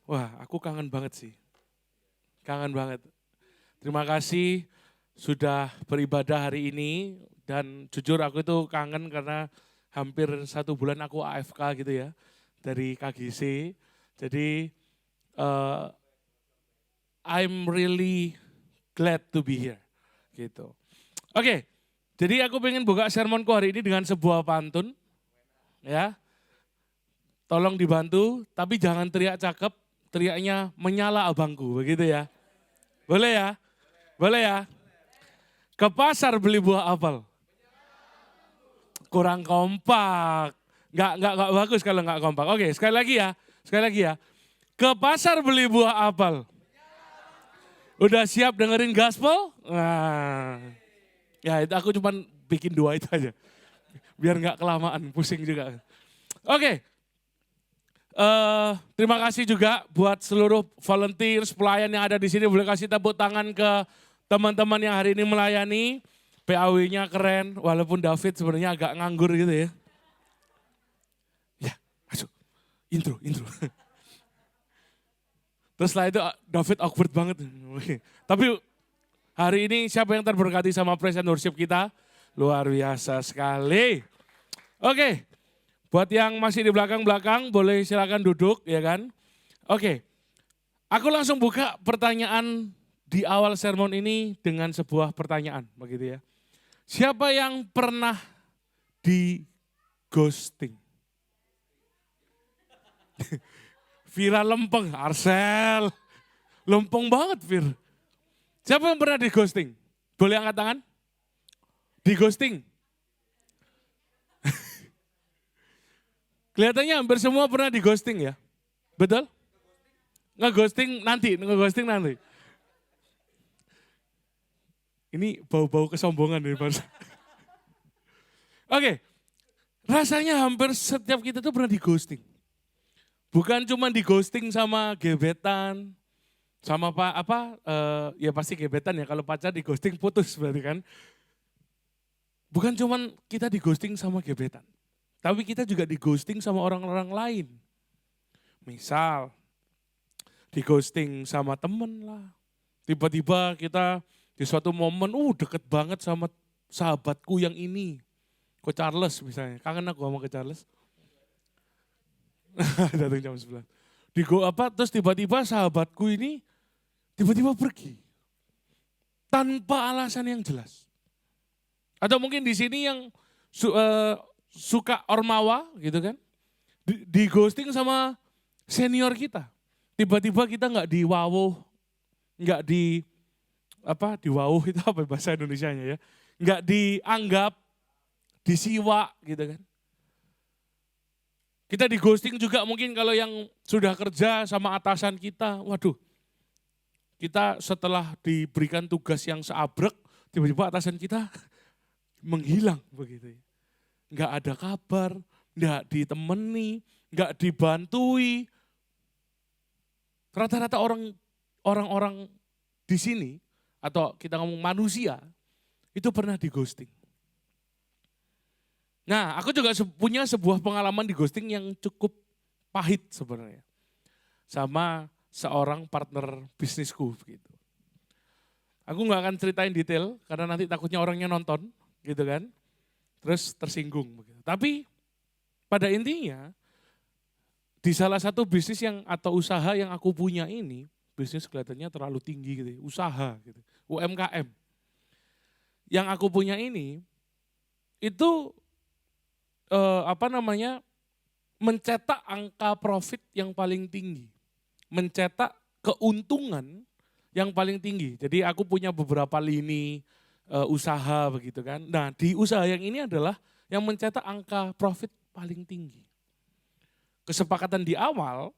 Wah, aku kangen banget sih. Kangen banget. Terima kasih sudah beribadah hari ini. Dan jujur aku itu kangen karena hampir 1 bulan aku AFK gitu ya. Dari KGC. Jadi eh, I'm really glad to be here. Gitu. Oke, jadi aku pengen buka sermonku hari ini dengan sebuah pantun. Ya, tolong dibantu, tapi jangan teriak cakep, teriaknya menyala abangku, begitu ya. Boleh ya? Boleh ya? Ke pasar beli buah apel. Kurang kompak. Nggak bagus kalau nggak kompak. Oke, sekali lagi ya. Sekali lagi ya. Ke pasar beli buah apel. Udah siap dengerin gospel? Nah, ya itu aku cuma bikin 2 itu aja. Biar nggak kelamaan, pusing juga. Oke, terima kasih juga buat seluruh volunteers, pelayan yang ada di sini. Boleh kasih tepuk tangan ke teman-teman yang hari ini melayani. PAW-nya keren, walaupun David sebenarnya agak nganggur gitu ya. Ya, masuk. Intro. Terus setelah itu David awkward banget. Tapi hari ini siapa yang terberkati sama praise and worship kita? Luar biasa sekali. Oke, buat yang masih di belakang-belakang boleh silakan duduk ya kan. Oke, aku langsung buka pertanyaan di awal sermon ini dengan sebuah pertanyaan begitu ya. Siapa yang pernah di ghosting? Vira lempeng, Arsel. Lempeng banget Vir. Siapa yang pernah di ghosting? Boleh angkat tangan? Di ghosting. Kelihatannya hampir semua pernah di ghosting ya. Betul? Nge-ghosting nanti. Ini bau-bau kesombongan dari Pak. Oke, rasanya hampir setiap kita tuh pernah di ghosting. Bukan cuma di ghosting sama gebetan, sama ya pasti gebetan ya, kalau pacar di ghosting putus berarti kan. Bukan cuma kita di ghosting sama gebetan, tapi kita juga di ghosting sama orang-orang lain. Misal, di ghosting sama temen lah. Tiba-tiba kita di suatu momen, deket banget sama sahabatku yang ini. Ko Charles misalnya, kangen aku sama Ko Charles. Datang jam 11. Terus tiba-tiba sahabatku ini tiba-tiba pergi. Tanpa alasan yang jelas. Atau mungkin di sini yang suka ormawa gitu kan. Di ghosting sama senior kita. Tiba-tiba kita nggak diwawuh, nggak diwawuh itu apa bahasa Indonesianya ya. Nggak dianggap, disiwa gitu kan. Kita di ghosting juga mungkin kalau yang sudah kerja sama atasan kita, waduh. Kita setelah diberikan tugas yang seabrek, tiba-tiba atasan kita menghilang begitu ya. Nggak ada kabar, nggak ditemani, nggak dibantui. Rata-rata orang-orang di sini, atau kita ngomong manusia, itu pernah di ghosting. Nah, aku juga punya sebuah pengalaman di ghosting yang cukup pahit sebenarnya. Sama seorang partner bisnisku begitu. Aku nggak akan ceritain detail karena nanti takutnya orangnya nonton gitu kan. Terus tersinggung begitu. Tapi pada intinya di salah satu bisnis atau usaha yang aku punya ini, bisnis kelihatannya terlalu tinggi gitu, usaha gitu, UMKM. Yang aku punya ini itu mencetak angka profit yang paling tinggi. Mencetak keuntungan yang paling tinggi. Jadi aku punya beberapa lini usaha begitu kan. Nah di usaha yang ini adalah yang mencetak angka profit paling tinggi. Kesepakatan di awal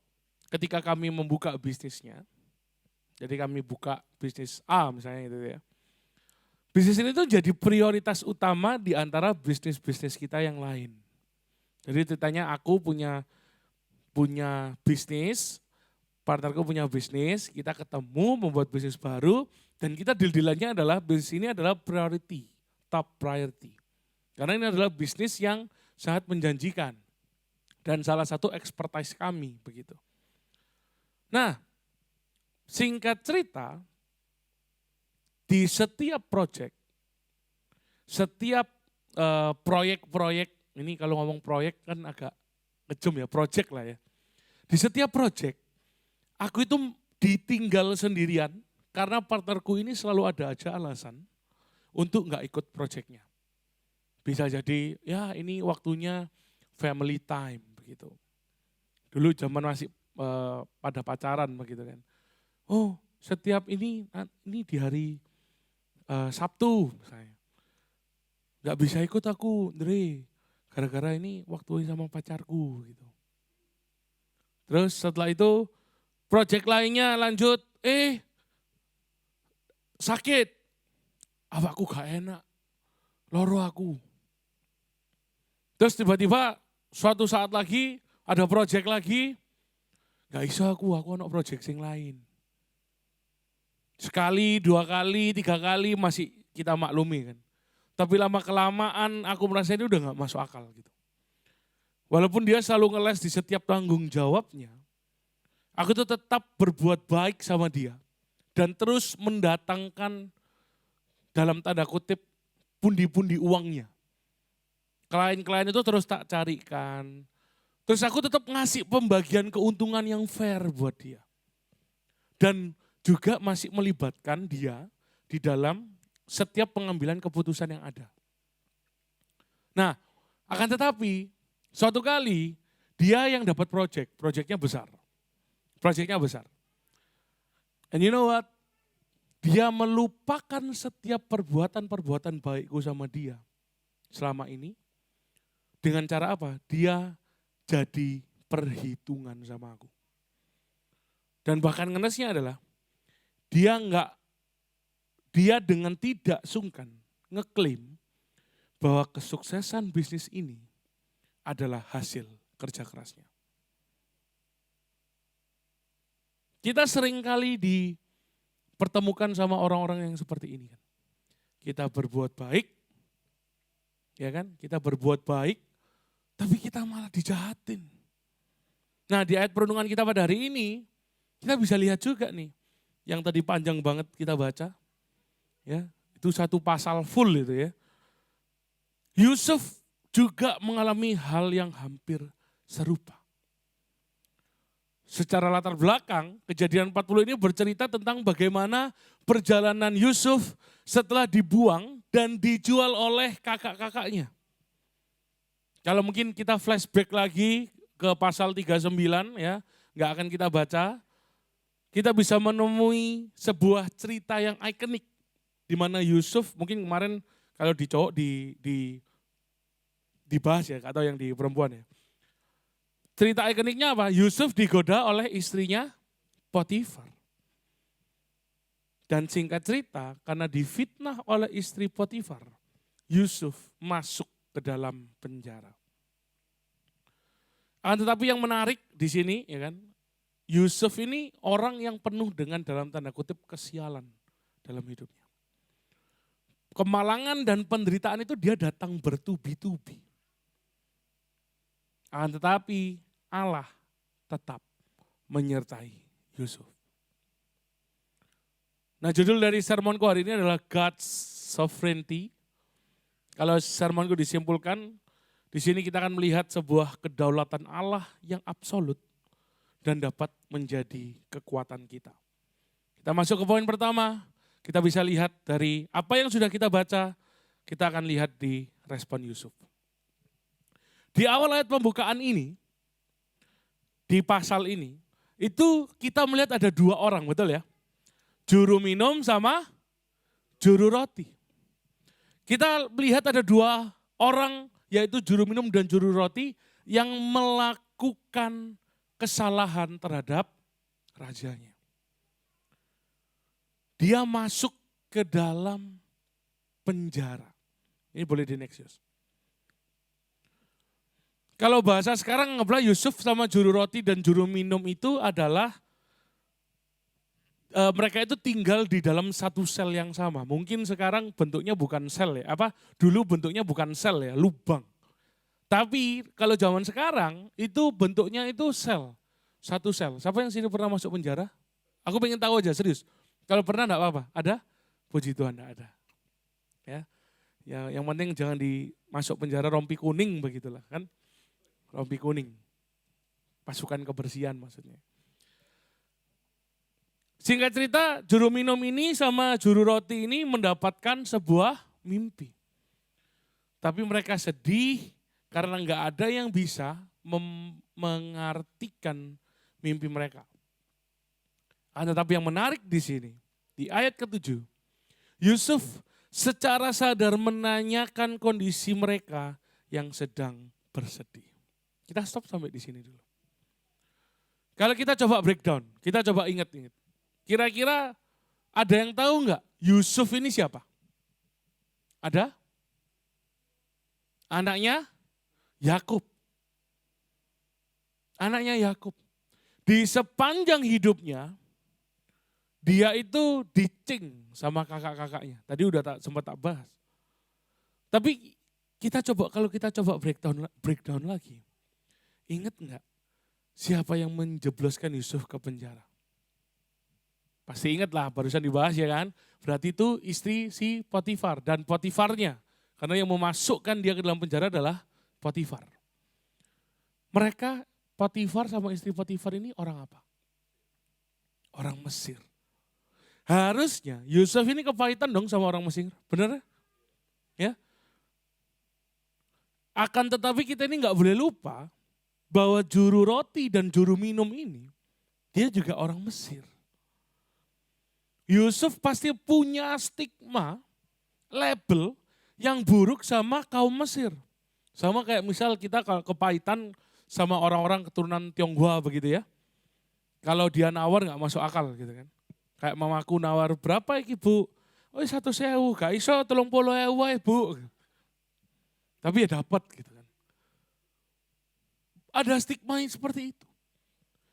ketika kami membuka bisnisnya, jadi kami buka bisnis A misalnya gitu ya. Bisnis ini tuh jadi prioritas utama di antara bisnis-bisnis kita yang lain. Jadi ceritanya aku punya bisnis, partnerku punya bisnis, kita ketemu membuat bisnis baru, dan kita deal-dealannya adalah bisnis ini adalah priority, top priority. Karena ini adalah bisnis yang sangat menjanjikan dan salah satu expertise kami begitu. Nah, singkat cerita, di setiap proyek, setiap proyek-proyek, ini kalau ngomong proyek kan agak kejam ya, proyek lah ya. Di setiap proyek, aku itu ditinggal sendirian karena partnerku ini selalu ada aja alasan untuk nggak ikut proyeknya. Bisa jadi ya ini waktunya family time begitu. Dulu zaman masih pada pacaran begitu kan. Oh setiap ini di hari Sabtu misalnya. Nggak bisa ikut aku, Andre. Gara-gara ini waktu sama pacarku gitu. Terus setelah itu proyek lainnya lanjut, sakit. Apa aku gak enak, loro aku. Terus tiba-tiba suatu saat lagi ada proyek lagi, gak bisa aku ada proyek sing lain. Sekali, 2 kali, 3 kali masih kita maklumi kan. Tapi lama-kelamaan aku merasa ini udah gak masuk akal gitu. Walaupun dia selalu ngeles di setiap tanggung jawabnya, aku tuh tetap berbuat baik sama dia. Dan terus mendatangkan dalam tanda kutip pundi-pundi uangnya. Klien-klien itu terus tak carikan. Terus aku tetap ngasih pembagian keuntungan yang fair buat dia. Dan juga masih melibatkan dia di dalam setiap pengambilan keputusan yang ada. Nah, akan tetapi suatu kali dia yang dapat proyeknya besar. Proyeknya besar. And you know what? Dia melupakan setiap perbuatan-perbuatan baikku sama dia selama ini. Dengan cara apa? Dia jadi perhitungan sama aku. Dan bahkan ngenesnya adalah dia dengan tidak sungkan ngeklaim bahwa kesuksesan bisnis ini adalah hasil kerja kerasnya. Kita seringkali dipertemukan sama orang-orang yang seperti ini kan. Kita berbuat baik, ya kan? Kita berbuat baik, tapi kita malah dijahatin. Nah di ayat perenungan kita pada hari ini, kita bisa lihat juga nih, yang tadi panjang banget kita baca, ya itu satu pasal full itu ya. Yusuf juga mengalami hal yang hampir serupa. Secara latar belakang, kejadian 40 ini bercerita tentang bagaimana perjalanan Yusuf setelah dibuang dan dijual oleh kakak-kakaknya. Kalau mungkin kita flashback lagi ke pasal 39 ya, nggak akan kita baca. Kita bisa menemui sebuah cerita yang ikonik. Di mana Yusuf, mungkin kemarin kalau di cowok dibahas ya, atau yang di perempuan ya. Cerita ikoniknya apa? Yusuf digoda oleh istrinya Potifar. Dan singkat cerita, karena difitnah oleh istri Potifar, Yusuf masuk ke dalam penjara. Tetapi yang menarik di sini, ya kan, Yusuf ini orang yang penuh dengan dalam tanda kutip kesialan dalam hidupnya. Kemalangan dan penderitaan itu dia datang bertubi-tubi. Tetapi Allah tetap menyertai Yusuf. Nah judul dari sermonku hari ini adalah God's Sovereignty. Kalau sermonku disimpulkan, di sini kita akan melihat sebuah kedaulatan Allah yang absolut dan dapat menjadi kekuatan kita. Kita masuk ke poin pertama, kita bisa lihat dari apa yang sudah kita baca, kita akan lihat di respon Yusuf. Di awal ayat pembukaan ini, di pasal ini, itu kita melihat ada 2 orang, betul ya? Juru minum sama juru roti. Kita melihat ada 2 orang, yaitu juru minum dan juru roti, yang melakukan kesalahan terhadap rajanya. Dia masuk ke dalam penjara. Ini boleh di next, Yus. Kalau bahasa sekarang ngebelah Yusuf sama juru roti dan juru minum itu adalah mereka itu tinggal di dalam satu sel yang sama. Mungkin sekarang bentuknya bukan sel ya, dulu bentuknya bukan sel ya, lubang. Tapi kalau zaman sekarang itu bentuknya itu sel. satu sel. Siapa yang sini pernah masuk penjara? Aku pengen tahu aja, serius. Kalau pernah enggak apa-apa. Ada? Puji Tuhan enggak ada. Ya, yang penting jangan dimasuk penjara rompi kuning begitulah kan. Rompi kuning. Pasukan kebersihan maksudnya. Singkat cerita, juru minum ini sama juru roti ini mendapatkan sebuah mimpi. Tapi mereka sedih karena enggak ada yang bisa mengartikan mimpi mereka. Tetapi yang menarik di sini, di ayat ke-7, Yusuf secara sadar menanyakan kondisi mereka yang sedang bersedih. Kita stop sampai di sini dulu. Kalau kita coba breakdown, kita coba ingat-ingat. Kira-kira ada yang tahu enggak Yusuf ini siapa? Ada? Anaknya Yakub. Anaknya Yakub. Di sepanjang hidupnya, dia itu dicing sama kakak-kakaknya. Tadi udah sempat tak bahas. Tapi kalau kita coba breakdown lagi. Ingat enggak siapa yang menjebloskan Yusuf ke penjara? Pasti ingat lah, barusan dibahas ya kan. Berarti itu istri si Potifar dan Potifarnya. Karena yang memasukkan dia ke dalam penjara adalah Potifar. Mereka, Potifar sama istri Potifar ini orang apa? Orang Mesir. Harusnya Yusuf ini kepahitan dong sama orang Mesir, benar? Ya. Akan tetapi kita ini nggak boleh lupa bahwa juru roti dan juru minum ini, dia juga orang Mesir. Yusuf pasti punya stigma, label yang buruk sama kaum Mesir. Sama kayak misal kita kalau kepahitan sama orang-orang keturunan Tionghoa begitu ya. Kalau dia nawar nggak masuk akal gitu kan. Kayak mamaku nawar, berapa iki bu? Oh 100.000, gak iso 30.000 bu. Tapi ya dapat gitu kan. Ada stigma yang seperti itu.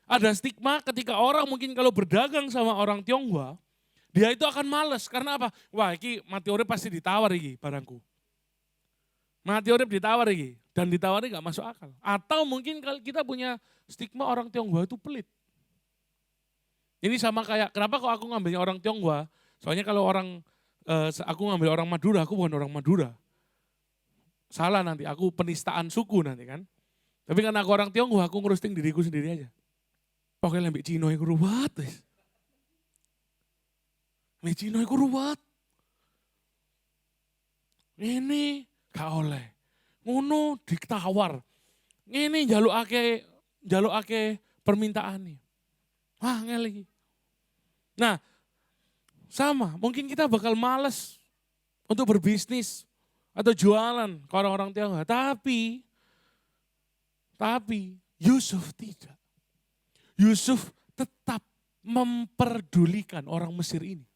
Ada stigma ketika orang mungkin kalau berdagang sama orang Tionghoa, dia itu akan males. Karena apa? Wah iki mati urip pasti ditawar iki barangku. Mati urip ditawar iki. Dan ditawari gak masuk akal. Atau mungkin kalau kita punya stigma orang Tionghoa itu pelit. Ini sama kayak, kenapa kok aku ngambilnya orang Tionghoa? Soalnya kalau aku ngambil orang Madura, aku bukan orang Madura. Salah nanti, aku penistaan suku nanti kan. Tapi karena aku orang Tionghoa, aku ngerusting diriku sendiri aja. Pokoknya lembek Cino itu ruwet. Lembek Cino itu ruwet. Ini gak oleh. Ngono ditawar. Ini jalukake permintaan nih. Wah ngeli. Nah, sama, mungkin kita bakal males untuk berbisnis atau jualan ke orang-orang Tionghoa. Tapi Yusuf tidak. Yusuf tetap memperdulikan orang Mesir ini.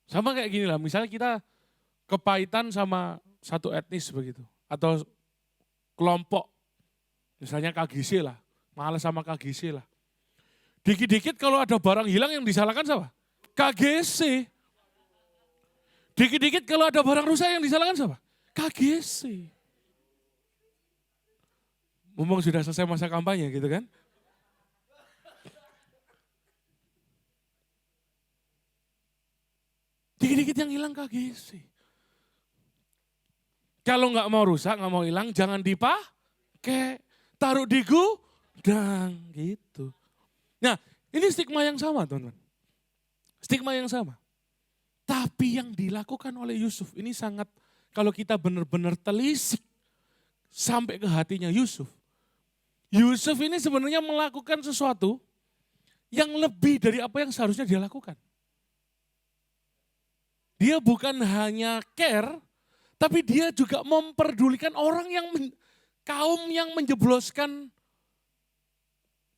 Sama kayak gini lah, misalnya kita kepahitan sama satu etnis begitu. Atau kelompok, misalnya KGC lah, males sama KGC lah. Dikit-dikit kalau ada barang hilang yang disalahkan siapa? KGC. Dikit-dikit kalau ada barang rusak yang disalahkan siapa? KGC. Mumpung sudah selesai masa kampanye gitu kan. Dikit-dikit yang hilang KGC. Kalau nggak mau rusak, nggak mau hilang, jangan dipakai. Taruh di gudang gitu. Nah, ini stigma yang sama teman-teman. Stigma yang sama. Tapi yang dilakukan oleh Yusuf ini sangat, kalau kita benar-benar telisik sampai ke hatinya Yusuf. Yusuf ini sebenarnya melakukan sesuatu yang lebih dari apa yang seharusnya dia lakukan. Dia bukan hanya care, tapi dia juga memperdulikan orang kaum yang menjebloskan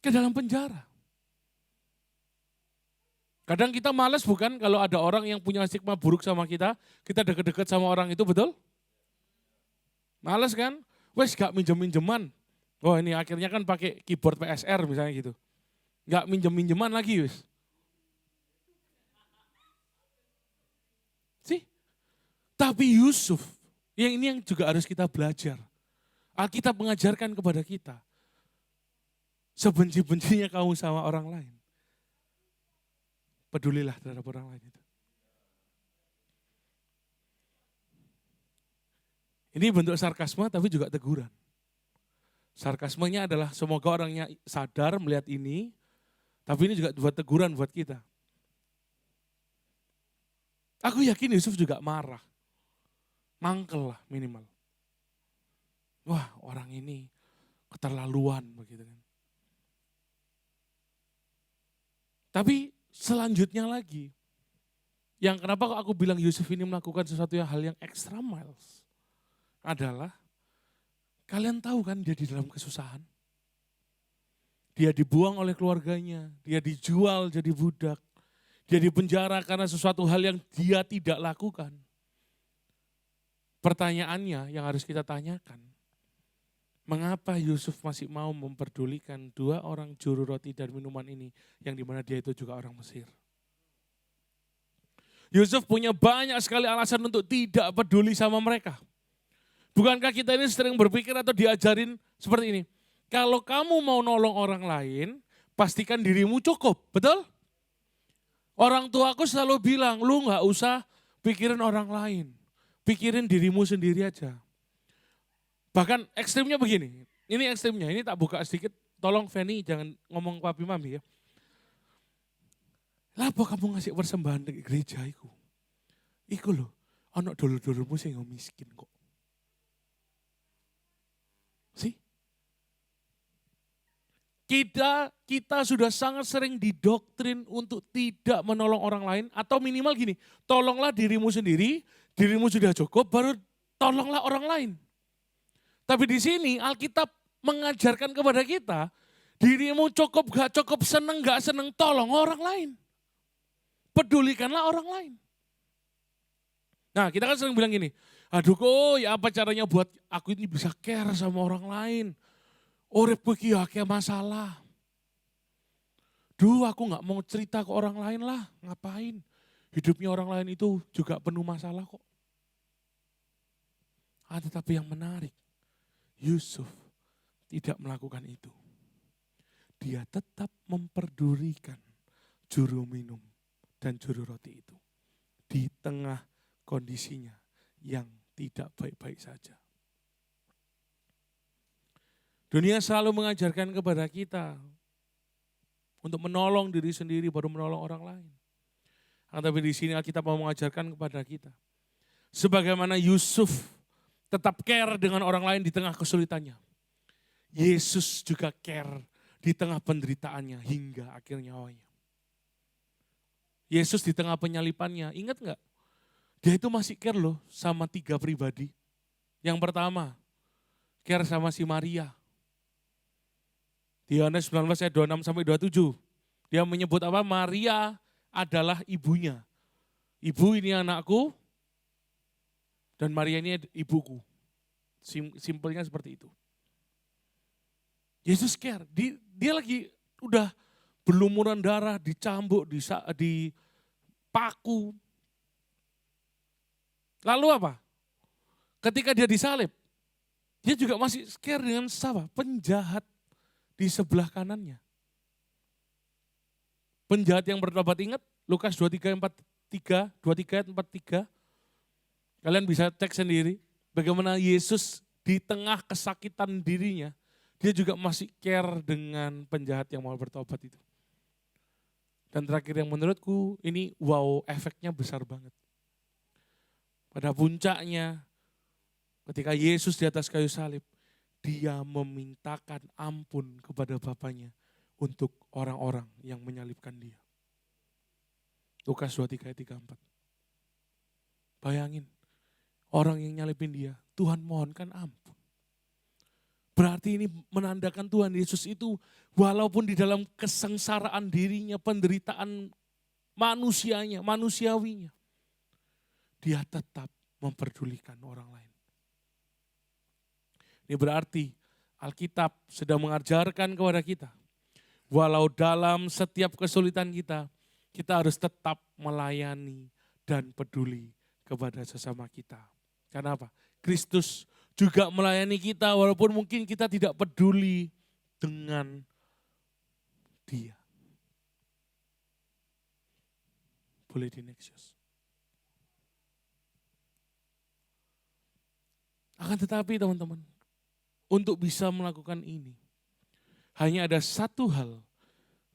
ke dalam penjara. Kadang kita malas bukan kalau ada orang yang punya stigma buruk sama kita deket-deket sama orang itu, betul? Malas kan? Wes gak minjem-minjeman. Oh ini akhirnya kan pakai keyboard PSR misalnya gitu. Gak minjem-minjeman lagi wes. Sih? Tapi Yusuf, ini yang juga harus kita belajar. Alkitab mengajarkan kepada kita. sebenci-bencinya kamu sama orang lain, pedulilah terhadap orang lain itu. Ini bentuk sarkasme tapi juga teguran. Sarkasmenya adalah semoga orangnya sadar melihat ini, tapi ini juga buat teguran buat kita. Aku yakin Yusuf juga marah. Mangkel lah minimal. Wah, orang ini keterlaluan begitu kan. Tapi selanjutnya lagi, yang kenapa aku bilang Yusuf ini melakukan sesuatu hal yang extra miles adalah, kalian tahu kan dia di dalam kesusahan. Dia dibuang oleh keluarganya, dia dijual jadi budak. Dia dipenjara karena sesuatu hal yang dia tidak lakukan. Pertanyaannya yang harus kita tanyakan, mengapa Yusuf masih mau memperdulikan dua orang juru roti dan minuman ini, yang dimana dia itu juga orang Mesir? Yusuf punya banyak sekali alasan untuk tidak peduli sama mereka. Bukankah kita ini sering berpikir atau diajarin seperti ini? Kalau kamu mau nolong orang lain, pastikan dirimu cukup, betul? Orang tuaku selalu bilang, lu gak usah pikirin orang lain. Pikirin dirimu sendiri aja. Bahkan ekstrimnya begini, ini ekstrimnya, ini tak buka sedikit, tolong Feni jangan ngomong papi mami ya. Lah apa kamu ngasih persembahan ke gereja iku? Iku loh, anak dulur-dulurmu sing miskin kok. Sih? Kita sudah sangat sering didoktrin untuk tidak menolong orang lain, atau minimal gini, tolonglah dirimu sendiri, dirimu sudah cukup, baru tolonglah orang lain. Tapi di sini Alkitab mengajarkan kepada kita, dirimu cukup gak cukup, seneng gak seneng, tolong orang lain. Pedulikanlah orang lain. Nah kita kan sering bilang gini, aduh kok ya apa caranya buat aku ini bisa care sama orang lain. Uripku iki akeh masalah. Duh aku gak mau cerita ke orang lain lah, ngapain. Hidupnya orang lain itu juga penuh masalah kok. Tetapi yang menarik, Yusuf tidak melakukan itu. Dia tetap memperdulikan juru minum dan juru roti itu. Di tengah kondisinya yang tidak baik-baik saja. Dunia selalu mengajarkan kepada kita untuk menolong diri sendiri baru menolong orang lain. Tapi di sini Alkitab mau mengajarkan kepada kita, sebagaimana Yusuf tetap care dengan orang lain di tengah kesulitannya, Yesus juga care di tengah penderitaannya hingga akhir nyawanya. Yesus di tengah penyalipannya, ingat gak? Dia itu masih care loh sama 3 pribadi. Yang pertama, care sama si Maria. Di Yohanes 19 ayat 26 sampai 27. Dia menyebut apa? Maria adalah ibunya. Ibu ini anakku dan Maria ini ibuku. Simpelnya seperti itu. Yesus care. Dia lagi udah berlumuran darah, dicambuk, dipaku. Lalu apa? Ketika dia disalib, dia juga masih care dengan siapa? Penjahat di sebelah kanannya. Penjahat yang bertobat, ingat Lukas 23 ayat 43. Kalian bisa cek sendiri bagaimana Yesus di tengah kesakitan dirinya, dia juga masih care dengan penjahat yang mau bertobat itu. Dan terakhir yang menurutku ini wow, efeknya besar banget. Pada puncaknya ketika Yesus di atas kayu salib, dia memintakan ampun kepada Bapaknya untuk orang-orang yang menyalibkan dia. Lukas 23 ayat 34. Bayangin, orang yang nyalibin dia, Tuhan mohonkan ampun. Berarti ini menandakan Tuhan Yesus itu walaupun di dalam kesengsaraan dirinya, penderitaan manusiawinya, dia tetap memperdulikan orang lain. Ini berarti Alkitab sedang mengajarkan kepada kita, walau dalam setiap kesulitan kita, kita harus tetap melayani dan peduli kepada sesama kita. Karena apa? Kristus juga melayani kita walaupun mungkin kita tidak peduli dengan dia. Boleh di next, Yos. Akan tetapi teman-teman, untuk bisa melakukan ini, hanya ada satu hal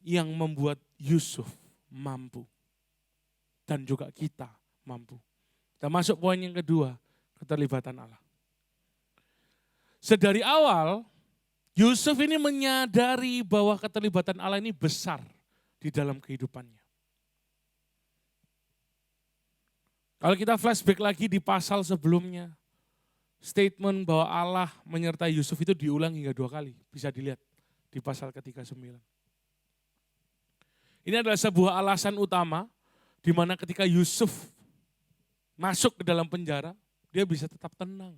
yang membuat Yusuf mampu. Dan juga kita mampu. Kita masuk poin yang kedua, keterlibatan Allah. Sedari awal, Yusuf ini menyadari bahwa keterlibatan Allah ini besar di dalam kehidupannya. Kalau kita flashback lagi di pasal sebelumnya, statement bahwa Allah menyertai Yusuf itu diulang hingga 2 kali. Bisa dilihat di pasal ke-39. Ini adalah sebuah alasan utama di mana ketika Yusuf masuk ke dalam penjara, dia bisa tetap tenang.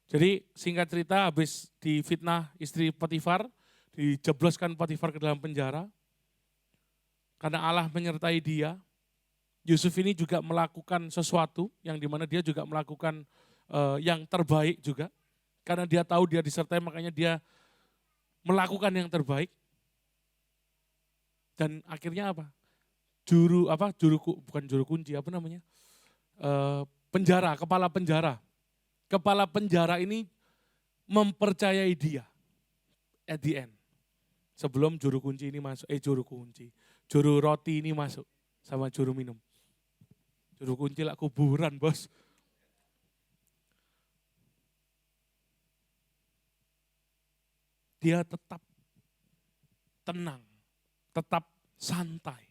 Jadi singkat cerita habis difitnah istri Potifar, dijebloskan Potifar ke dalam penjara. Karena Allah menyertai dia, Yusuf ini juga melakukan sesuatu yang dimana dia juga melakukan yang terbaik juga. Karena dia tahu dia disertai, makanya dia melakukan yang terbaik. Dan akhirnya apa? Bukan juru kunci, penjara, kepala penjara. Kepala penjara ini mempercayai dia at the end. Sebelum juru roti ini masuk sama juru minum. Juru kunci lah kuburan, bos. Dia tetap tenang, tetap santai.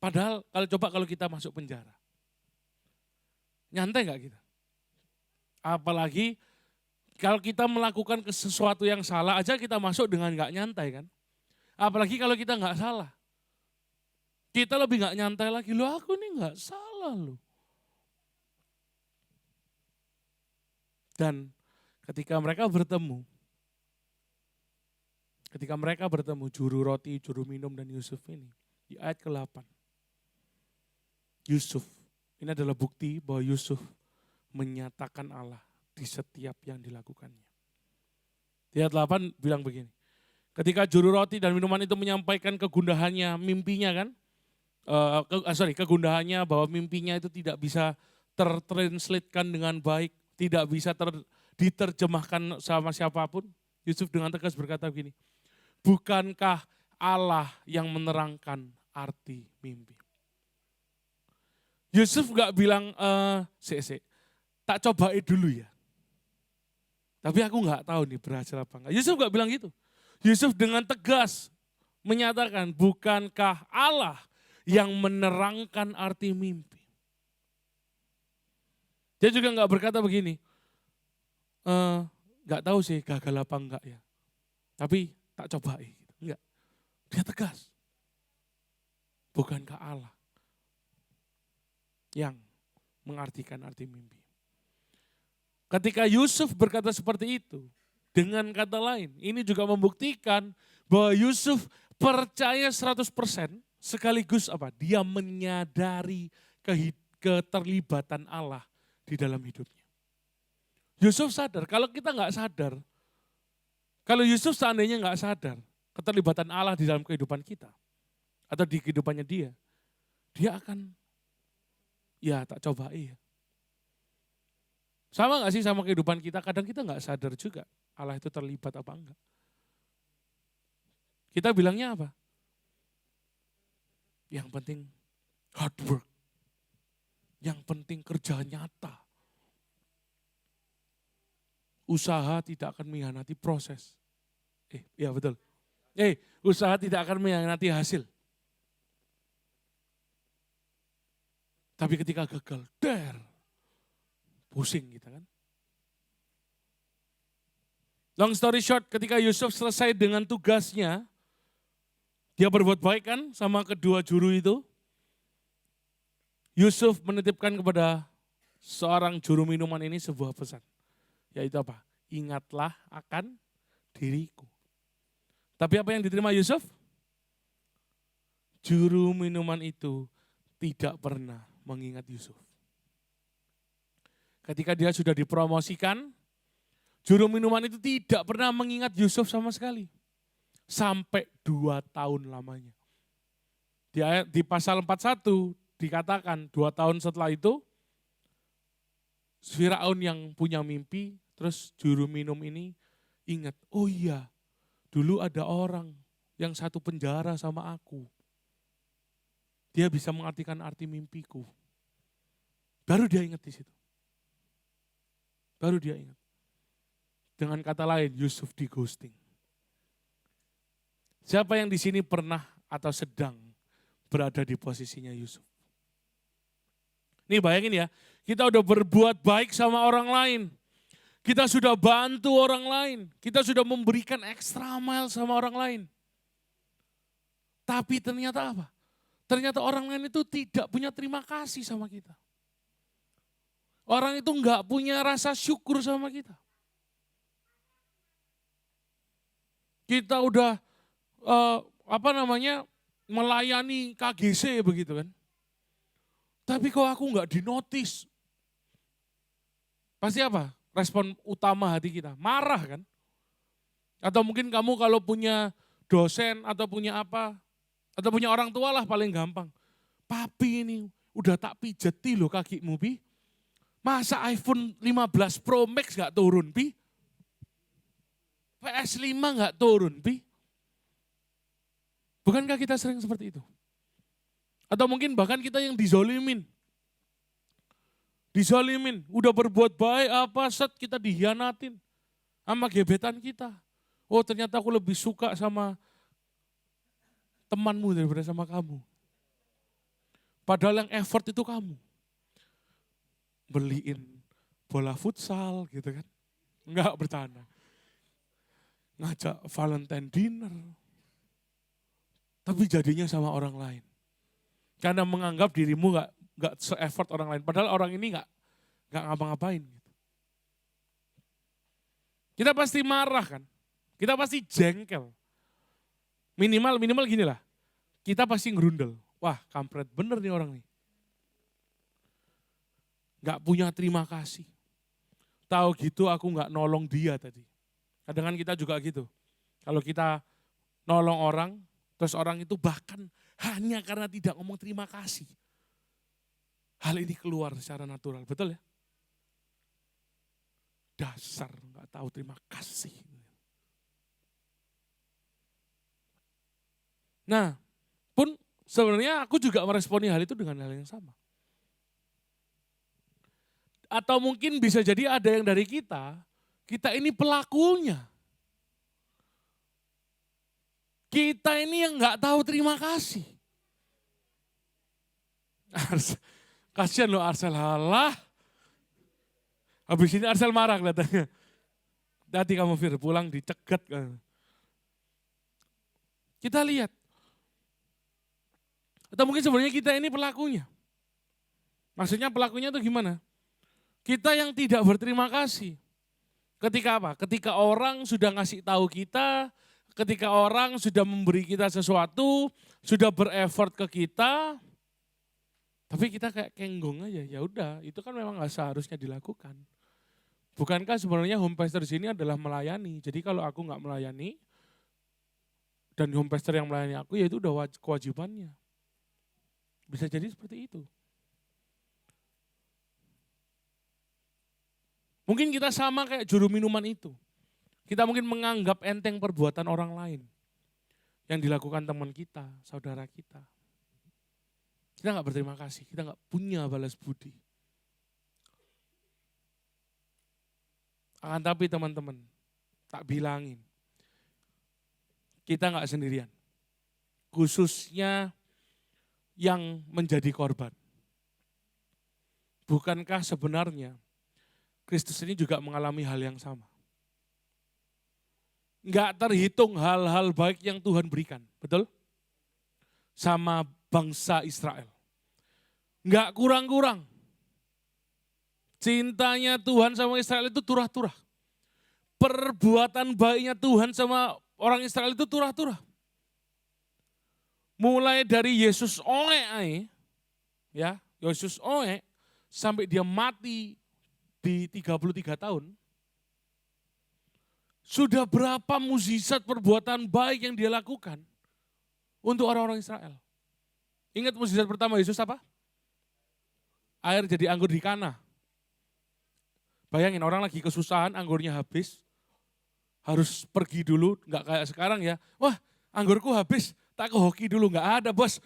Padahal kalau kita masuk penjara, nyantai nggak kita? Apalagi kalau kita melakukan sesuatu yang salah aja kita masuk dengan nggak nyantai kan? Apalagi kalau kita nggak salah. Kita lebih nggak nyantai lagi, loh aku ini nggak salah loh. Dan ketika mereka bertemu juru roti, juru minum dan Yusuf ini, di ayat ke-8. Yusuf, ini adalah bukti bahwa Yusuf menyatakan Allah di setiap yang dilakukannya. Di ayat 8 bilang begini, ketika juru roti dan minuman itu menyampaikan kegundahannya, mimpinya kan, kegundahannya bahwa mimpinya itu tidak bisa tertranslatekan dengan baik, tidak bisa diterjemahkan sama siapapun. Yusuf dengan tegas berkata begini, bukankah Allah yang menerangkan arti mimpi? Yusuf gak bilang, tak cobain dulu ya. Tapi aku gak tahu nih berhasil apa enggak. Yusuf gak bilang gitu. Yusuf dengan tegas menyatakan, bukankah Allah yang menerangkan arti mimpi? Dia juga gak berkata begini, gak tahu sih gagal apa enggak ya. Tapi tak cobain. Enggak. Dia tegas. Bukankah Allah yang mengartikan arti mimpi. Ketika Yusuf berkata seperti itu, dengan kata lain, ini juga membuktikan bahwa Yusuf percaya 100% sekaligus apa? Dia menyadari keterlibatan Allah di dalam hidupnya. Yusuf sadar, kalau kita nggak sadar, kalau Yusuf seandainya nggak sadar keterlibatan Allah di dalam kehidupan kita, atau di kehidupannya dia akan tak cobain. Sama gak sih sama kehidupan kita? Kadang kita gak sadar juga Allah itu terlibat apa enggak. Kita bilangnya apa? Yang penting hard work. Yang penting kerja nyata. Usaha tidak akan mengkhianati proses. Iya betul. Usaha tidak akan mengkhianati hasil. Tapi ketika gagal, pusing kita kan. Long story short, ketika Yusuf selesai dengan tugasnya, dia berbuat baik kan sama kedua juru itu. Yusuf menitipkan kepada seorang juru minuman ini sebuah pesan. Yaitu apa? Ingatlah akan diriku. Tapi apa yang diterima Yusuf? Juru minuman itu tidak pernah mengingat Yusuf. Ketika dia sudah dipromosikan, juru minuman itu tidak pernah mengingat Yusuf sama sekali. sampai 2 tahun lamanya. Di pasal 41 dikatakan 2 tahun setelah itu, Firaun yang punya mimpi, terus juru minum ini ingat, oh iya, dulu ada orang yang satu penjara sama aku. Dia bisa mengartikan arti mimpiku. Baru dia ingat di situ. Baru dia ingat. Dengan kata lain, Yusuf di ghosting. Siapa yang di sini pernah atau sedang berada di posisinya Yusuf? Nih bayangin ya, kita udah berbuat baik sama orang lain. Kita sudah bantu orang lain. Kita sudah memberikan extra mile sama orang lain. Tapi ternyata apa? Ternyata orang lain itu tidak punya terima kasih sama kita. Orang itu enggak punya rasa syukur sama kita. Kita udah melayani KGC begitu kan. Tapi kok aku enggak dinotis. Pasti apa? Respon utama hati kita, marah kan? Atau mungkin kamu kalau punya dosen atau punya apa, atau punya orang tua lah paling gampang. Papi ini udah tak pijeti loh kakimu, Pi. Masa iPhone 15 Pro Max gak turun, Pi? PS5 gak turun, Pi? Bukankah kita sering seperti itu? Atau mungkin bahkan kita yang dizolimin. Dizolimin, udah berbuat baik apa, kita dihianatin sama gebetan kita. Oh ternyata aku lebih suka sama temanmu daripada sama kamu. Padahal yang effort itu kamu. Beliin bola futsal gitu kan. Enggak bercanda. Ngajak Valentine dinner. Tapi jadinya sama orang lain. Karena menganggap dirimu enggak se-effort orang lain. Padahal orang ini enggak ngapa-ngapain. Gitu. Kita pasti marah kan. Kita pasti jengkel. Minimal gini lah. Kita pasti ngerundel. Wah kampret bener nih orang nih. Gak punya terima kasih. Tahu gitu aku gak nolong dia tadi. Kadang kita juga gitu. Kalau kita nolong orang, terus orang itu bahkan hanya karena tidak ngomong terima kasih. Hal ini keluar secara natural, betul ya? Dasar gak tahu terima kasih. Nah, pun sebenarnya aku juga meresponi hal itu dengan hal yang sama. Atau mungkin bisa jadi ada yang dari kita ini pelakunya. Kita ini yang nggak tahu terima kasih. Kasian loh Arsel, halah. Habis ini Arsel marah kelihatannya. Hati kamu Fir, pulang dicegat. Kita lihat. Atau mungkin sebenarnya kita ini pelakunya. Maksudnya pelakunya itu gimana? Kita yang tidak berterima kasih. Ketika apa? Ketika orang sudah ngasih tahu kita, ketika orang sudah memberi kita sesuatu, sudah bereffort ke kita, tapi kita kayak kenggong aja. Ya udah, itu kan memang nggak seharusnya dilakukan. Bukankah sebenarnya home pastor di sini adalah melayani? Jadi kalau aku nggak melayani dan home pastor yang melayani aku, ya itu udah kewajibannya. Bisa jadi seperti itu. Mungkin kita sama kayak juru minuman itu. Kita mungkin menganggap enteng perbuatan orang lain. Yang dilakukan teman kita, saudara kita. Kita nggak berterima kasih, kita nggak punya balas budi. Akan tapi teman-teman, tak bilangin. Kita nggak sendirian. Khususnya yang menjadi korban. Bukankah sebenarnya Kristus ini juga mengalami hal yang sama. Enggak terhitung hal-hal baik yang Tuhan berikan, betul? Sama bangsa Israel. Enggak kurang-kurang. Cintanya Tuhan sama Israel itu turah-turah. Perbuatan baiknya Tuhan sama orang Israel itu turah-turah. Mulai dari Yesus oe, ya, Yesus oe, sampai dia mati di 33 tahun, Sudah berapa mukjizat perbuatan baik yang dia lakukan untuk orang-orang Israel. Ingat mukjizat pertama Yesus apa? Air jadi anggur di Kana. Bayangin orang lagi kesusahan, anggurnya habis. Harus pergi dulu, nggak kayak sekarang ya. Wah, anggurku habis, tak ke hoki dulu, nggak ada bos.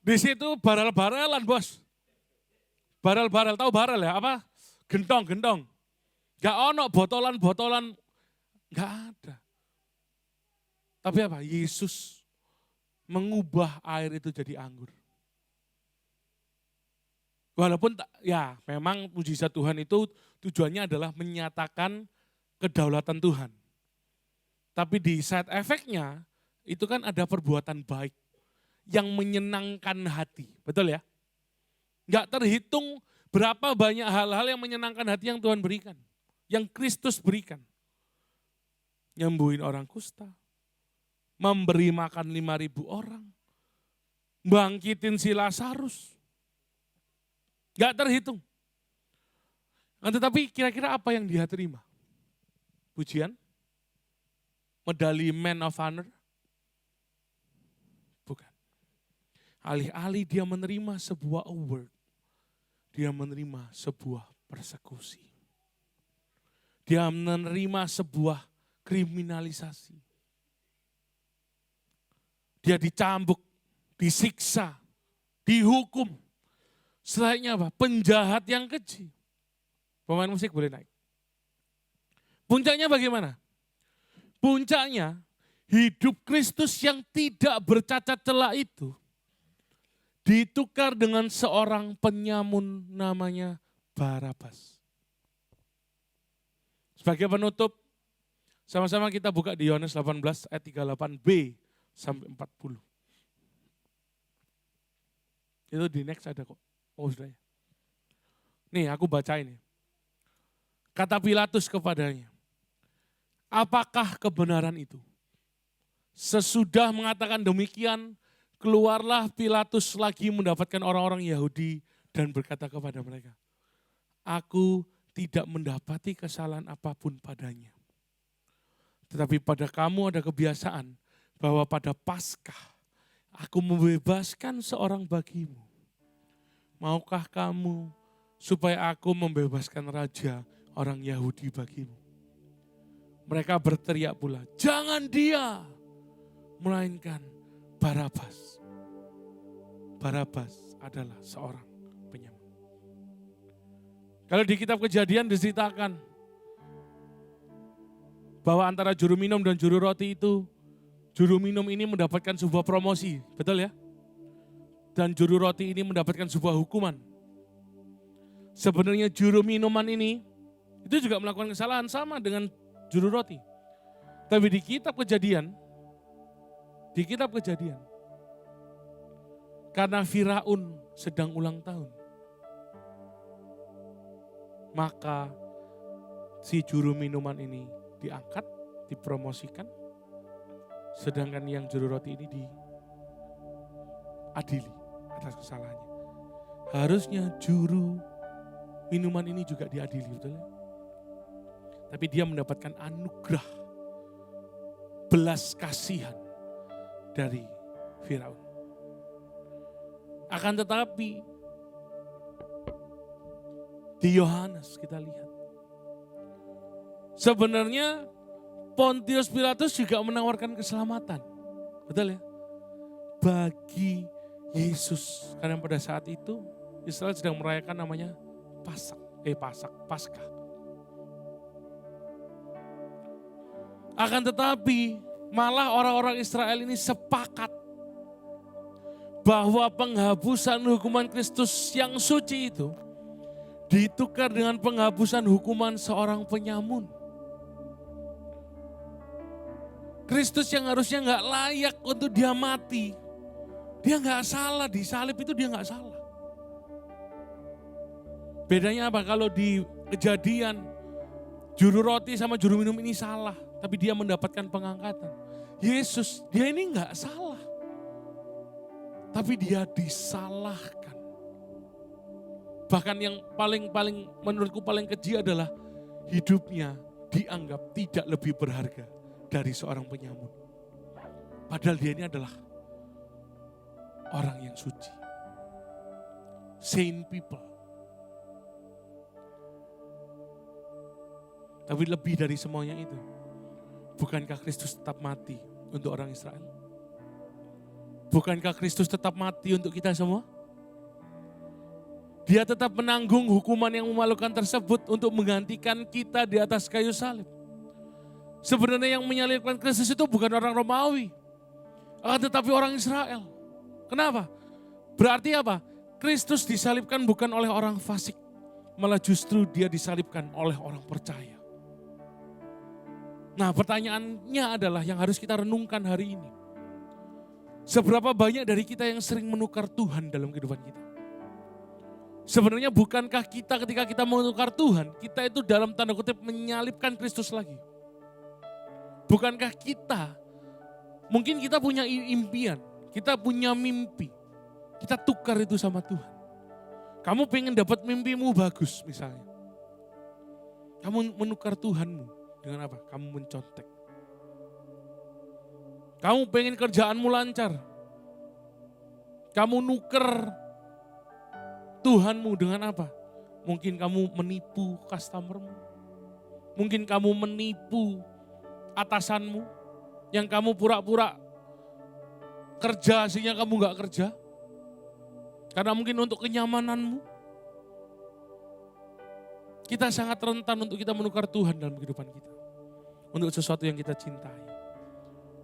Di situ barel-barelan bos. Barel-barel, tahu barel ya apa? Gentong. Nggak ono botolan-botolan, nggak ada. Tapi apa? Yesus mengubah air itu jadi anggur. Walaupun ya memang mujizat Tuhan itu tujuannya adalah menyatakan kedaulatan Tuhan. Tapi di side effect-nya itu kan ada perbuatan baik yang menyenangkan hati. Betul ya? Enggak terhitung berapa banyak hal-hal yang menyenangkan hati yang Tuhan berikan. Yang Kristus berikan. Nyembuhin orang kusta. Memberi makan 5.000 orang. Bangkitin si Lazarus. Enggak terhitung. Tetapi kira-kira apa yang dia terima? Pujian? Medali Man of Honor? Bukan. Alih-alih dia menerima sebuah award, dia menerima sebuah persekusi. Dia menerima sebuah kriminalisasi. Dia dicambuk, disiksa, dihukum. Selanjutnya apa? Penjahat yang keji. Pemain musik boleh naik. Puncaknya bagaimana? Puncaknya hidup Kristus yang tidak bercacat celah itu ditukar dengan seorang penyamun namanya Barabas. Sebagai penutup, sama-sama kita buka di Yohanes 18 ayat 38b sampai 40. Itu di next ada kok. Oh sudah ya. Nih aku baca ini. Kata Pilatus kepadanya, apakah kebenaran itu? Sesudah mengatakan demikian, keluarlah Pilatus lagi mendapatkan orang-orang Yahudi dan berkata kepada mereka, aku tidak mendapati kesalahan apapun padanya. Tetapi pada kamu ada kebiasaan bahwa pada Paskah aku membebaskan seorang bagimu. Maukah kamu supaya aku membebaskan raja orang Yahudi bagimu? Mereka berteriak pula, jangan dia, melainkan Barabas. Barabas adalah seorang penyamun. Kalau di kitab Kejadian diceritakan bahwa antara juru minum dan juru roti itu, juru minum ini mendapatkan sebuah promosi, betul ya? Dan juru roti ini mendapatkan sebuah hukuman. Sebenarnya juru minuman ini itu juga melakukan kesalahan sama dengan juru roti. Tapi di kitab Kejadian, karena Firaun sedang ulang tahun, maka si juru minuman ini diangkat, dipromosikan, sedangkan yang juru roti ini diadili atas kesalahannya. Harusnya juru minuman ini juga diadili, betul ya? Tapi dia mendapatkan anugerah belas kasihan dari Firaun. Akan tetapi di Yohanes kita lihat, sebenarnya Pontius Pilatus juga menawarkan keselamatan. Betul ya? Bagi Yesus. Karena pada saat itu Israel sedang merayakan namanya Paskah. Akan tetapi malah orang-orang Israel ini sepakat bahwa penghapusan hukuman Kristus yang suci itu ditukar dengan penghapusan hukuman seorang penyamun. Kristus yang harusnya gak layak untuk dia mati, dia gak salah, di salib itu dia gak salah. Bedanya apa? Kalau di Kejadian, juru roti sama juru minum ini salah, tapi dia mendapatkan pengangkatan. Yesus, dia ini gak salah, tapi dia disalahkan. Bahkan yang paling menurutku paling keji adalah hidupnya dianggap tidak lebih berharga dari seorang penyamun. Padahal dia ini adalah orang yang suci. Saint people. Tapi lebih dari semuanya itu, bukankah Kristus tetap mati untuk orang Israel? Bukankah Kristus tetap mati untuk kita semua? Dia tetap menanggung hukuman yang memalukan tersebut untuk menggantikan kita di atas kayu salib. Sebenarnya yang menyalibkan Kristus itu bukan orang Romawi, akan tetapi orang Israel. Kenapa? Berarti apa? Kristus disalibkan bukan oleh orang fasik, malah justru dia disalibkan oleh orang percaya. Nah, pertanyaannya adalah yang harus kita renungkan hari ini. Seberapa banyak dari kita yang sering menukar Tuhan dalam kehidupan kita? Sebenarnya bukankah kita ketika kita menukar Tuhan, kita itu dalam tanda kutip menyalibkan Kristus lagi? Bukankah kita, mungkin kita punya impian, kita punya mimpi, kita tukar itu sama Tuhan. Kamu pengen dapat mimpimu bagus misalnya. Kamu menukar Tuhanmu dengan apa? Kamu mencontek. Kamu pengen kerjaanmu lancar. Kamu nuker Tuhanmu dengan apa? Mungkin kamu menipu customermu. Mungkin kamu menipu atasanmu. Yang kamu pura-pura kerja sehingga kamu gak kerja. Karena mungkin untuk kenyamananmu. Kita sangat rentan untuk kita menukar Tuhan dalam kehidupan kita. Untuk sesuatu yang kita cintai.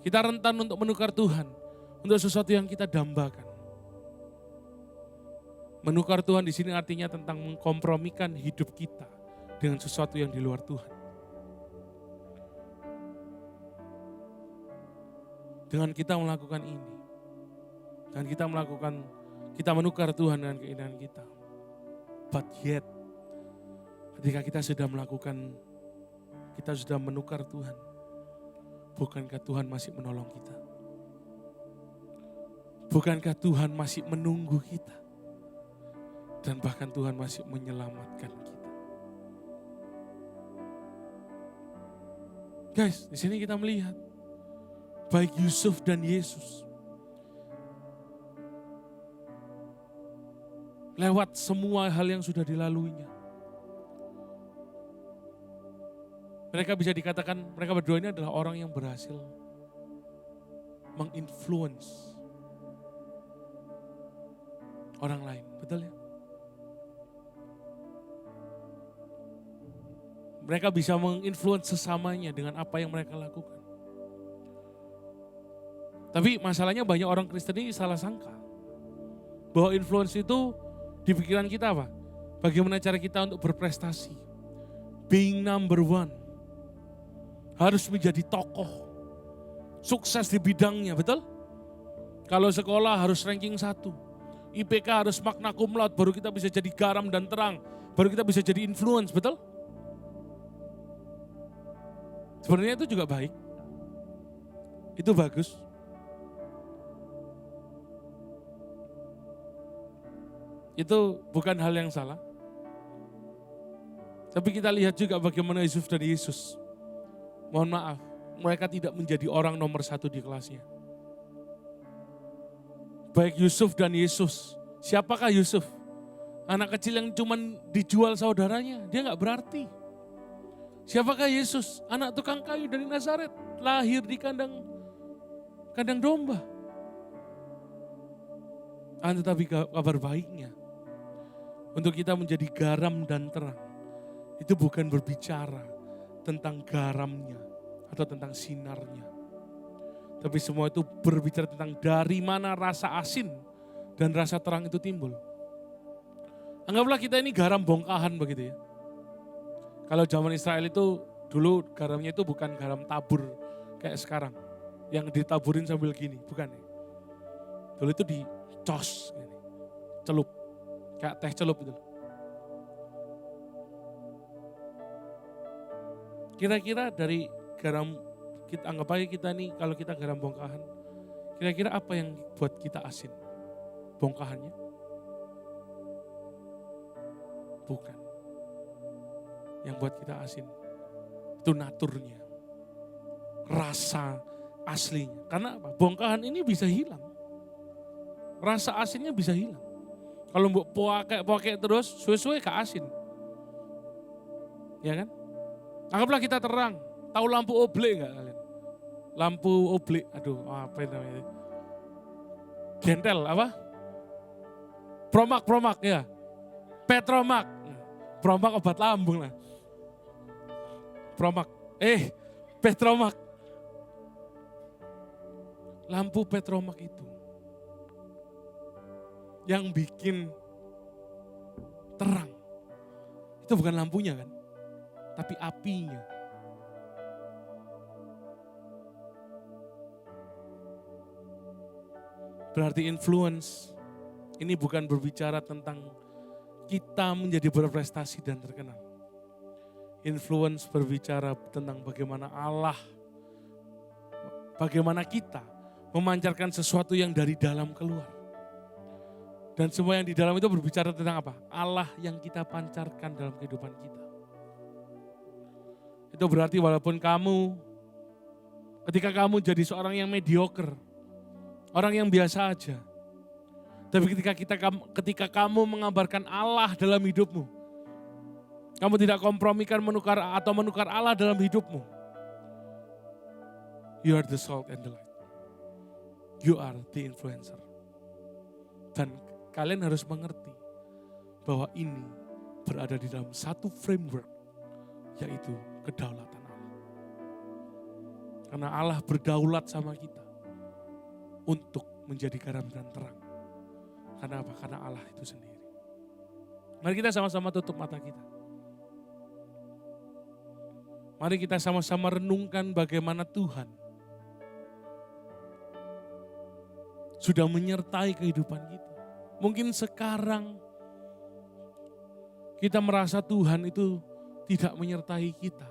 Kita rentan untuk menukar Tuhan. Untuk sesuatu yang kita dambakan. Menukar Tuhan di sini artinya tentang mengkompromikan hidup kita dengan sesuatu yang di luar Tuhan. Dengan kita melakukan ini. Dan kita menukar Tuhan dengan keinginan kita. But yet, ketika kita sudah menukar Tuhan, bukankah Tuhan masih menolong kita? Bukankah Tuhan masih menunggu kita? Dan bahkan Tuhan masih menyelamatkan kita. Guys, di sini kita melihat baik Yusuf dan Yesus lewat semua hal yang sudah dilaluinya. Mereka bisa dikatakan, mereka berdua ini adalah orang yang berhasil menginfluence orang lain. Betul ya? Mereka bisa menginfluence sesamanya dengan apa yang mereka lakukan. Tapi masalahnya banyak orang Kristen ini salah sangka. Bahwa influence itu di pikiran kita apa? Bagaimana cara kita untuk berprestasi. Being number one. Harus menjadi tokoh, sukses di bidangnya, betul? Kalau sekolah harus ranking 1, IPK harus magna cum laude, baru kita bisa jadi garam dan terang, baru kita bisa jadi influence, betul? Sebenarnya itu juga baik, itu bagus. Itu bukan hal yang salah. Tapi kita lihat juga bagaimana Yusuf dan Yesus. Mohon maaf, mereka tidak menjadi orang nomor 1 di kelasnya. Baik Yusuf dan Yesus. Siapakah Yusuf? Anak kecil yang cuma dijual saudaranya, dia gak berarti. Siapakah Yesus? Anak tukang kayu dari Nazaret, lahir di kandang domba. Tetapi kabar baiknya, untuk kita menjadi garam dan terang, itu bukan berbicara tentang garamnya atau tentang sinarnya. Tapi semua itu berbicara tentang dari mana rasa asin dan rasa terang itu timbul. Anggaplah kita ini garam bongkahan begitu ya. Kalau zaman Israel itu dulu garamnya itu bukan garam tabur kayak sekarang. Yang ditaburin sambil gini, bukan ya. Dulu itu dicos, gini, celup, kayak teh celup gitu. Kira-kira dari garam, kita anggap aja kita nih kalau kita garam bongkahan, kira-kira apa yang buat kita asin? Bongkahannya? Bukan. Yang buat kita asin, Itu naturnya. Rasa aslinya. Karena apa? Bongkahan ini bisa hilang. Rasa asinnya bisa hilang. Kalau mbok pakai terus, suwe-suwe gak asin. Ya kan? Anggaplah kita terang. Tahu lampu oblek enggak kalian? Lampu oblek, aduh apa itu namanya? Gentel apa? Promak ya. Petromak. Promak obat lambung lah. Promak. Petromak. Lampu petromak itu yang bikin terang. Itu bukan lampunya kan? Tapi apinya. Berarti influence ini bukan berbicara tentang kita menjadi berprestasi dan terkenal. Influence berbicara tentang bagaimana Allah, bagaimana kita memancarkan sesuatu yang dari dalam keluar. Dan semua yang di dalam itu berbicara tentang apa? Allah yang kita pancarkan dalam kehidupan kita. Itu berarti walaupun ketika kamu jadi seorang yang mediocre, orang yang biasa aja. Tapi ketika kamu mengabarkan Allah dalam hidupmu, kamu tidak kompromikan menukar Allah dalam hidupmu. You are the salt and the light. You are the influencer. Dan kalian harus mengerti bahwa ini berada di dalam satu framework, yaitu kedaulatan Allah. Karena Allah berdaulat sama kita untuk menjadi garam dan terang. Karena apa? Karena Allah itu sendiri. Mari kita sama-sama tutup mata kita. Mari kita sama-sama renungkan bagaimana Tuhan sudah menyertai kehidupan kita. Mungkin sekarang kita merasa Tuhan itu tidak menyertai kita.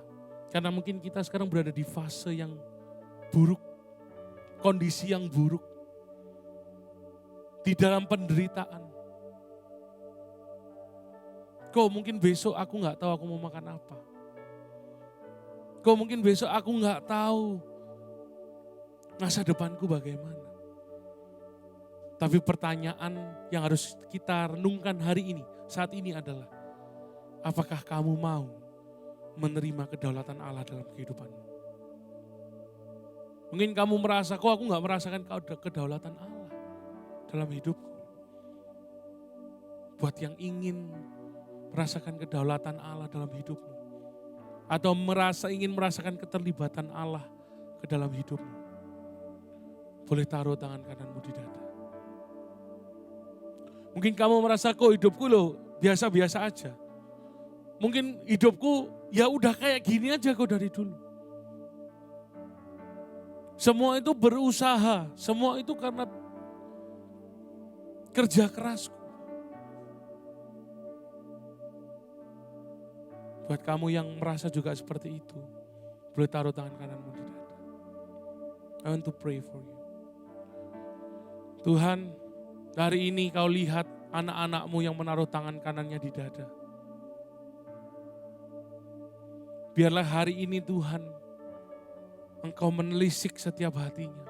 Karena mungkin kita sekarang berada di fase yang buruk, kondisi yang buruk, di dalam penderitaan. Mungkin besok aku gak tahu aku mau makan apa. Mungkin besok aku gak tahu masa depanku bagaimana. Tapi pertanyaan yang harus kita renungkan hari ini, saat ini adalah, apakah kamu mau menerima kedaulatan Allah dalam kehidupanmu? Mungkin kamu merasa, aku gak merasakan kedaulatan Allah dalam hidupku. Buat yang ingin merasakan kedaulatan Allah dalam hidupmu, atau ingin merasakan keterlibatan Allah ke dalam hidupmu, boleh taruh tangan kananmu di dada. Mungkin kamu merasa hidupku biasa-biasa aja. Mungkin hidupku ya udah kayak gini aja dari dulu. Semua itu berusaha, semua itu karena kerja kerasku. Buat kamu yang merasa juga seperti itu, boleh taruh tangan kananmu di dada. I want to pray for you. Tuhan, hari ini kau lihat anak-anakmu yang menaruh tangan kanannya di dada. Biarlah hari ini Tuhan, Engkau menelisik setiap hatinya.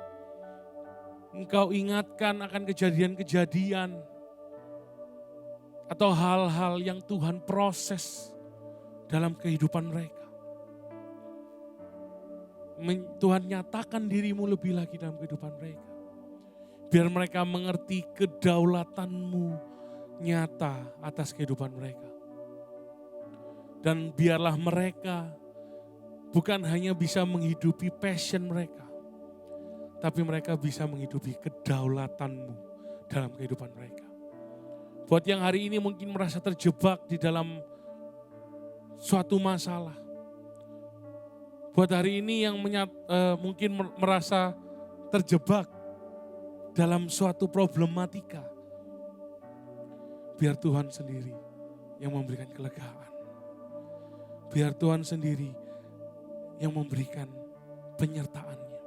Engkau ingatkan akan kejadian-kejadian atau hal-hal yang Tuhan proses dalam kehidupan mereka. Tuhan nyatakan dirimu lebih lagi dalam kehidupan mereka. Biar mereka mengerti kedaulatanmu nyata atas kehidupan mereka. Dan biarlah mereka bukan hanya bisa menghidupi passion mereka, tapi mereka bisa menghidupi kedaulatanmu dalam kehidupan mereka. Buat yang hari ini mungkin merasa terjebak di dalam suatu masalah. Buat hari ini yang mungkin merasa terjebak dalam suatu problematika. Biar Tuhan sendiri yang memberikan kelegaan. Biar Tuhan sendiri yang memberikan penyertaannya.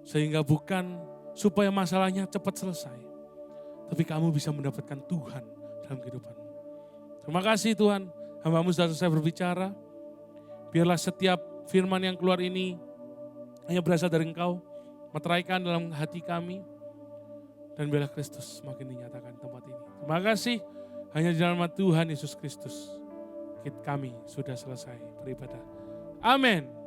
Sehingga bukan supaya masalahnya cepat selesai, tapi kamu bisa mendapatkan Tuhan dalam kehidupanmu. Terima kasih Tuhan, hamba-Mu sudah selesai berbicara. Biarlah setiap firman yang keluar ini hanya berasal dari Engkau, meteraikan dalam hati kami, dan biarlah Kristus semakin dinyatakan di tempat ini. Terima kasih, hanya di dalam nama Tuhan Yesus Kristus kami sudah selesai beribadah. Amin.